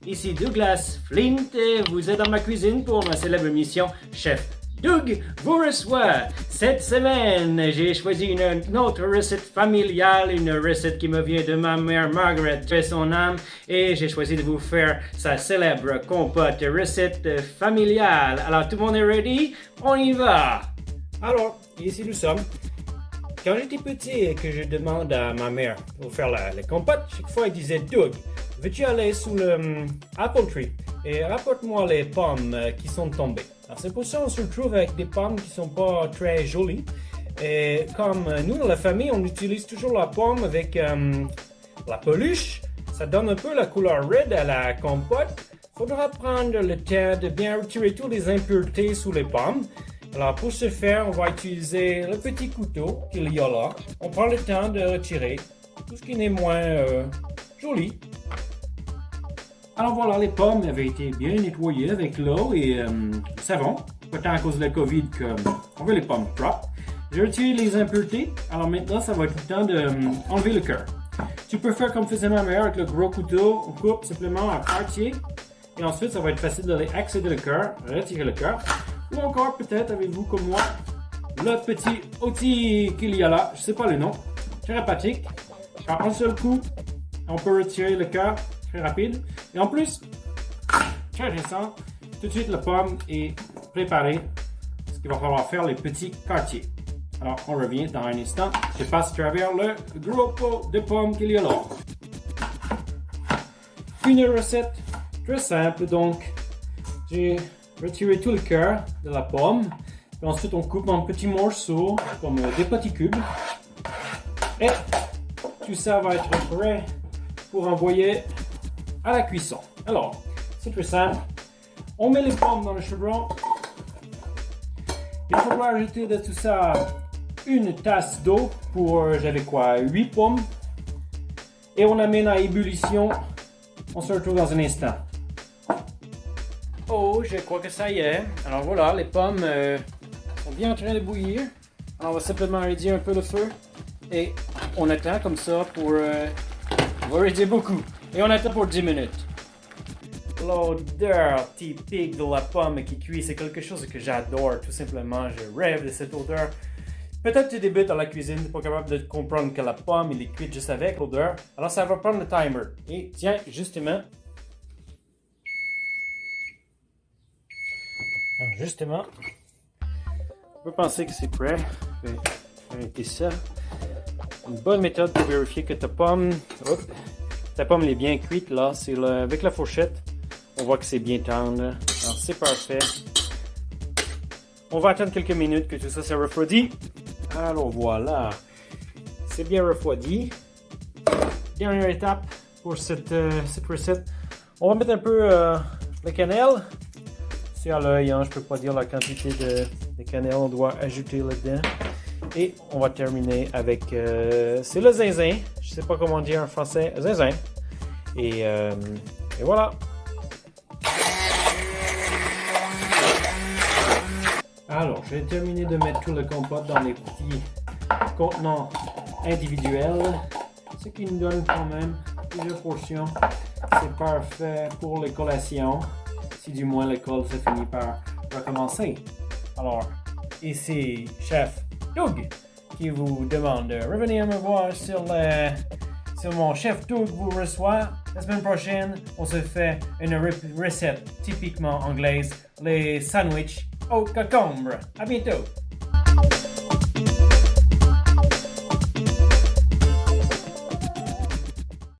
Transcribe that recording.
ici Douglas Flint et vous êtes dans ma cuisine pour ma célèbre émission Chef Doug vous reçoit. Cette semaine, j'ai choisi une autre recette familiale, une recette qui me vient de ma mère Margaret, de son âme, et j'ai choisi de vous faire sa célèbre compote recette familiale. Alors tout le monde est ready? On y va! Alors, ici nous sommes. Quand j'étais petit et que je demande à ma mère pour faire la compote, chaque fois elle disait Doug, veux-tu aller sous le apple tree et rapporte-moi les pommes qui sont tombées. Alors c'est pour ça qu'on se retrouve avec des pommes qui sont pas très jolies. Et comme nous dans la famille, on utilise toujours la pomme avec la peluche. Ça donne un peu la couleur red à la compote. Il faudra prendre le temps de bien retirer toutes les impuretés sous les pommes. Alors pour ce faire, on va utiliser le petit couteau qu'il y a là. On prend le temps de retirer tout ce qui n'est moins joli. Alors voilà, les pommes avaient été bien nettoyées avec l'eau et le savon. Pas tant à cause de la COVID qu'on veut les pommes propres. J'ai retiré les impuretés. Alors maintenant, ça va être le temps d'enlever le cœur. Tu peux faire comme faisait ma mère avec le gros couteau. On coupe simplement à quartier. Et ensuite, ça va être facile d'aller accéder le cœur, retirer le cœur. Ou encore, peut-être, avez-vous comme moi, le petit outil qu'il y a là. Je ne sais pas le nom. Très pratique. En un seul coup, on peut retirer le cœur. Très rapide. Et en plus, très récent, tout de suite la pomme est préparée. Parce qu'il va falloir faire les petits quartiers. Alors, on revient dans un instant. Je passe à travers le gros pot de pommes qu'il y a là. Une recette très simple donc. J'ai retiré tout le cœur de la pomme. Et ensuite, on coupe en petits morceaux, comme des petits cubes. Et tout ça va être prêt pour envoyer à la cuisson. Alors, c'est très simple. On met les pommes dans le chaudron. Il faudra ajouter de tout ça une tasse d'eau pour, j'avais quoi, 8 pommes. Et on amène à ébullition. On se retrouve dans un instant. Oh, je crois que ça y est. Alors voilà, les pommes sont bien en train de bouillir. Alors on va simplement réduire un peu le feu. Et on attend comme ça pour... on va réduire beaucoup. Et on attend pour 10 minutes. L'odeur typique de la pomme qui cuit, c'est quelque chose que j'adore. Tout simplement, je rêve de cette odeur. Peut-être tu débutes dans la cuisine, tu n'es pas capable de comprendre que la pomme elle est cuite juste avec l'odeur. Alors ça va prendre le timer. Et tiens, justement. Alors justement, on peut penser que c'est prêt. Je vais arrêter ça. Une bonne méthode pour vérifier que ta pomme elle est bien cuite là. C'est avec la fourchette, on voit que c'est bien tendre. Alors c'est parfait. On va attendre quelques minutes que tout ça se refroidit. Alors voilà, c'est bien refroidi. Dernière étape pour cette recette. On va mettre un peu de cannelle. C'est à l'œil, hein, je peux pas dire la quantité de cannelle on doit ajouter là-dedans. Et on va terminer avec, c'est le zinzin. Je sais pas comment dire en français, zinzin. Et voilà. Alors, j'ai terminé de mettre tout le compote dans les petits contenants individuels. Ce qui nous donne quand même plusieurs portions. C'est parfait pour les collations. Si du moins l'école se finit par recommencer. Alors, ici, Chef Doug qui vous demande de revenir me voir sur mon Chef Doug vous reçoit. La semaine prochaine, on se fait une recette typiquement anglaise, les sandwichs au concombre. À bientôt!